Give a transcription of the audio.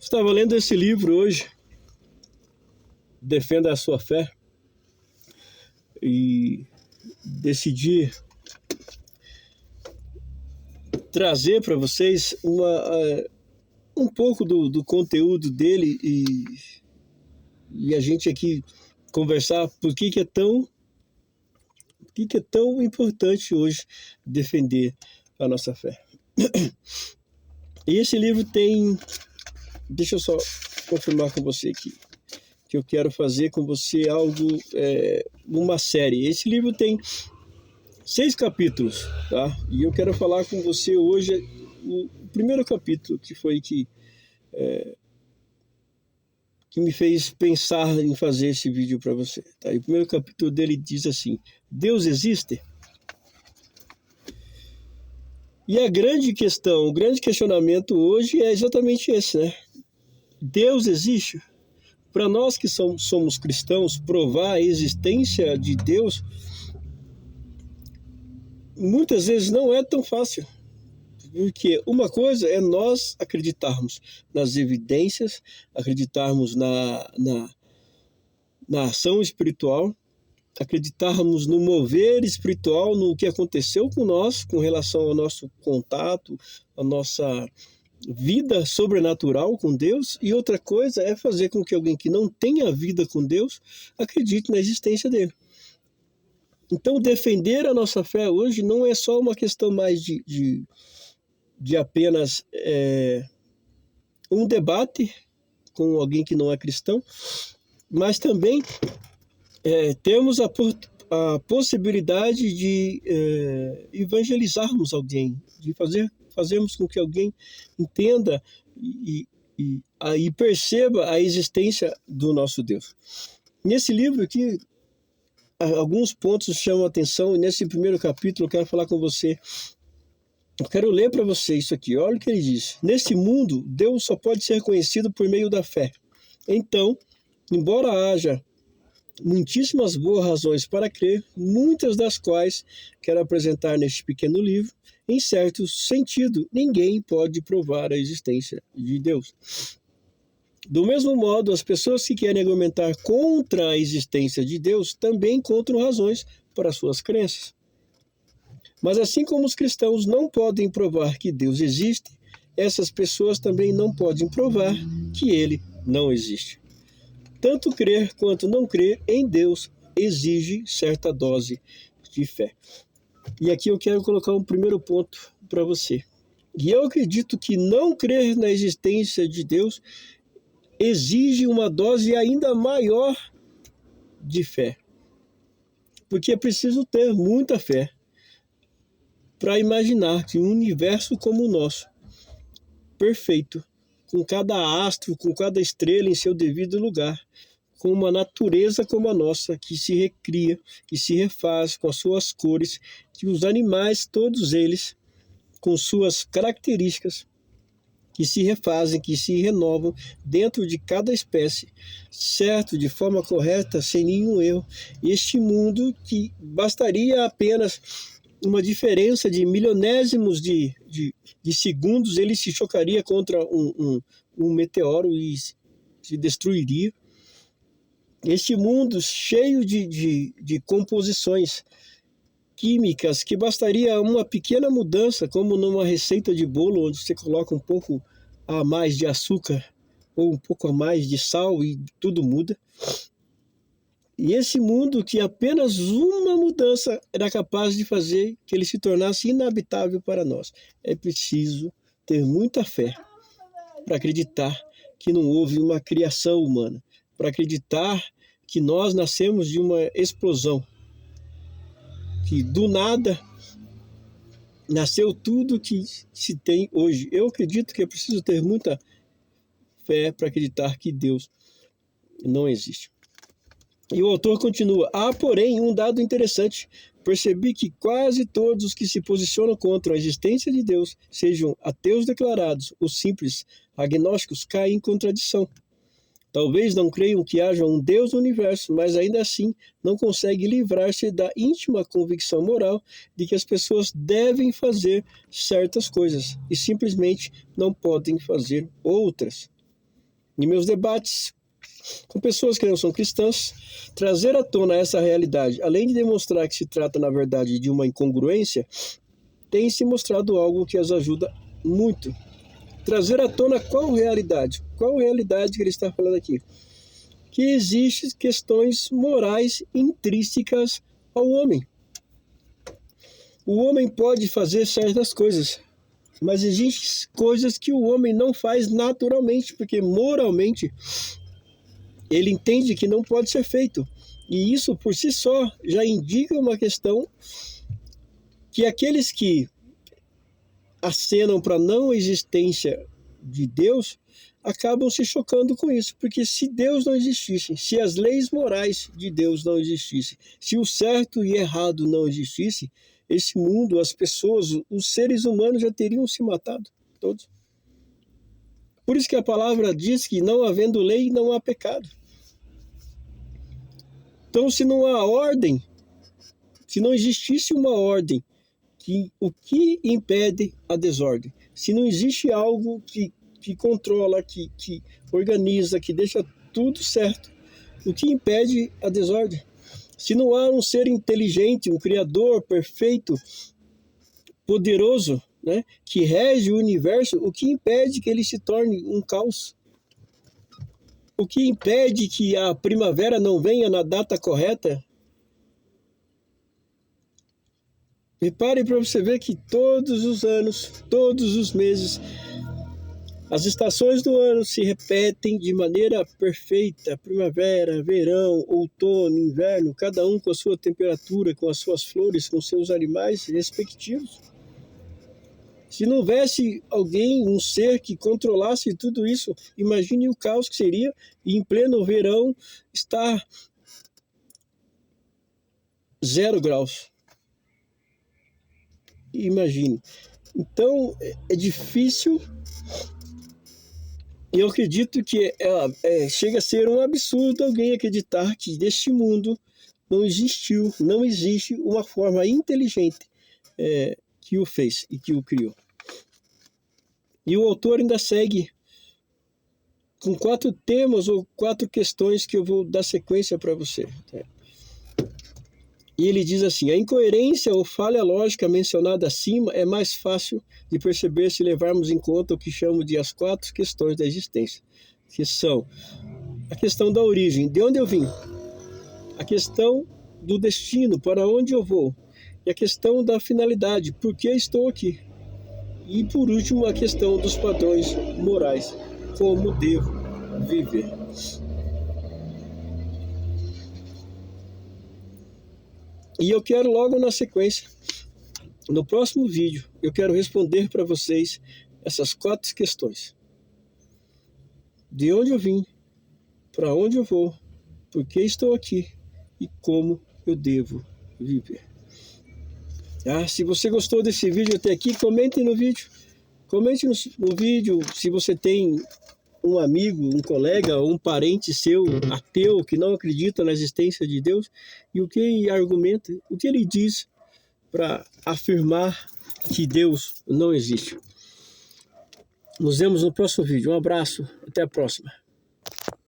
Estava lendo esse livro hoje, Defenda a Sua Fé, e decidi trazer para vocês um pouco do conteúdo dele e a gente aqui conversar por que é tão importante hoje defender a nossa fé. E esse livro tem... Deixa eu só confirmar com você aqui, que eu quero fazer com você algo, uma série. Esse livro tem 6 capítulos, tá? E eu quero falar com você hoje o primeiro capítulo, que foi que me fez pensar em fazer esse vídeo para você. Tá? E o primeiro capítulo dele diz assim: Deus existe? E a grande questão, o grande questionamento hoje é exatamente esse, né? Deus existe? Para nós que somos cristãos, provar a existência de Deus muitas vezes não é tão fácil. Porque uma coisa é nós acreditarmos nas evidências, acreditarmos na ação espiritual, acreditarmos no mover espiritual, no que aconteceu com nós, com relação ao nosso contato, a nossa vida sobrenatural com Deus. E outra coisa é fazer com que alguém que não tenha vida com Deus acredite na existência dele. Então, defender a nossa fé hoje não é só uma questão mais de apenas um debate com alguém que não é cristão, mas também temos a possibilidade de evangelizarmos alguém, de fazermos com que alguém entenda e perceba a existência do nosso Deus. Nesse livro aqui, alguns pontos chamam a atenção, e nesse primeiro capítulo eu quero falar com você. Eu quero ler para você isso aqui. Olha o que ele diz. Neste mundo, Deus só pode ser reconhecido por meio da fé. Então, embora haja muitíssimas boas razões para crer, muitas das quais quero apresentar neste pequeno livro, em certo sentido, ninguém pode provar a existência de Deus. Do mesmo modo, as pessoas que querem argumentar contra a existência de Deus também encontram razões para suas crenças. Mas assim como os cristãos não podem provar que Deus existe, essas pessoas também não podem provar que ele não existe. Tanto crer quanto não crer em Deus exige certa dose de fé. E aqui eu quero colocar um primeiro ponto para você. E eu acredito que não crer na existência de Deus exige uma dose ainda maior de fé. Porque é preciso ter muita fé para imaginar que um universo como o nosso, perfeito, com cada astro, com cada estrela em seu devido lugar, com uma natureza como a nossa, que se recria, que se refaz com as suas cores, que os animais, todos eles, com suas características, que se refazem, que se renovam dentro de cada espécie, certo, de forma correta, sem nenhum erro. Este mundo que bastaria apenas uma diferença de milionésimos de segundos, ele se chocaria contra um meteoro e se destruiria. Este mundo cheio de composições químicas, que bastaria uma pequena mudança, como numa receita de bolo, onde você coloca um pouco a mais de açúcar ou um pouco a mais de sal e tudo muda. E esse mundo que apenas uma mudança era capaz de fazer que ele se tornasse inabitável para nós. É preciso ter muita fé para acreditar que não houve uma criação humana, para acreditar que nós nascemos de uma explosão, que do nada nasceu tudo que se tem hoje. Eu acredito que é preciso ter muita fé para acreditar que Deus não existe. E o autor continua: há, porém, um dado interessante. Percebi que quase todos os que se posicionam contra a existência de Deus, sejam ateus declarados ou simples agnósticos, caem em contradição. Talvez não creiam que haja um Deus no universo, mas ainda assim não conseguem livrar-se da íntima convicção moral de que as pessoas devem fazer certas coisas e simplesmente não podem fazer outras. em meus debates com pessoas que não são cristãs, trazer à tona essa realidade, além de demonstrar que se trata, na verdade, de uma incongruência, tem se mostrado algo que as ajuda muito. Trazer à tona qual realidade? Qual realidade que ele está falando aqui? Que existem questões morais intrínsecas ao homem. O homem pode fazer certas coisas, mas existem coisas que o homem não faz naturalmente, porque moralmente ele entende que não pode ser feito. E isso por si só já indica uma questão que aqueles que acenam para a não existência de Deus acabam se chocando com isso, porque se Deus não existisse, se as leis morais de Deus não existissem, se o certo e errado não existisse, esse mundo, as pessoas, os seres humanos já teriam se matado, todos. Por isso que a palavra diz que não havendo lei, não há pecado. Então, se não há ordem, se não existisse uma ordem, o que impede a desordem? Se não existe algo que controla, que organiza, que deixa tudo certo, o que impede a desordem? Se não há um ser inteligente, um criador perfeito, poderoso, né, que rege o universo, o que impede que ele se torne um caos? O que impede que a primavera não venha na data correta? Repare para você ver que todos os anos, todos os meses, as estações do ano se repetem de maneira perfeita. Primavera, verão, outono, inverno, cada um com a sua temperatura, com as suas flores, com seus animais respectivos. Se não houvesse alguém, um ser que controlasse tudo isso, imagine o caos que seria, e em pleno verão estar 0 graus. Imagine. Então, é difícil, e eu acredito que chega a ser um absurdo alguém acreditar que deste mundo não existe uma forma inteligente que o fez e que o criou. E o autor ainda segue com 4 temas ou 4 questões que eu vou dar sequência para você. E ele diz assim: a incoerência ou falha lógica mencionada acima é mais fácil de perceber se levarmos em conta o que chamo de as 4 questões da existência, que são a questão da origem, de onde eu vim, a questão do destino, para onde eu vou, e a questão da finalidade, por que estou aqui. E por último, a questão dos padrões morais, como devo viver. E eu quero logo na sequência, no próximo vídeo, eu quero responder para vocês essas 4 questões. De onde eu vim, para onde eu vou, por que estou aqui e como eu devo viver. Se você gostou desse vídeo até aqui, comente no vídeo. Comente no vídeo se você tem um amigo, um colega ou um parente seu ateu que não acredita na existência de Deus e o que ele argumenta, o que ele diz para afirmar que Deus não existe. Nos vemos no próximo vídeo. Um abraço, até a próxima.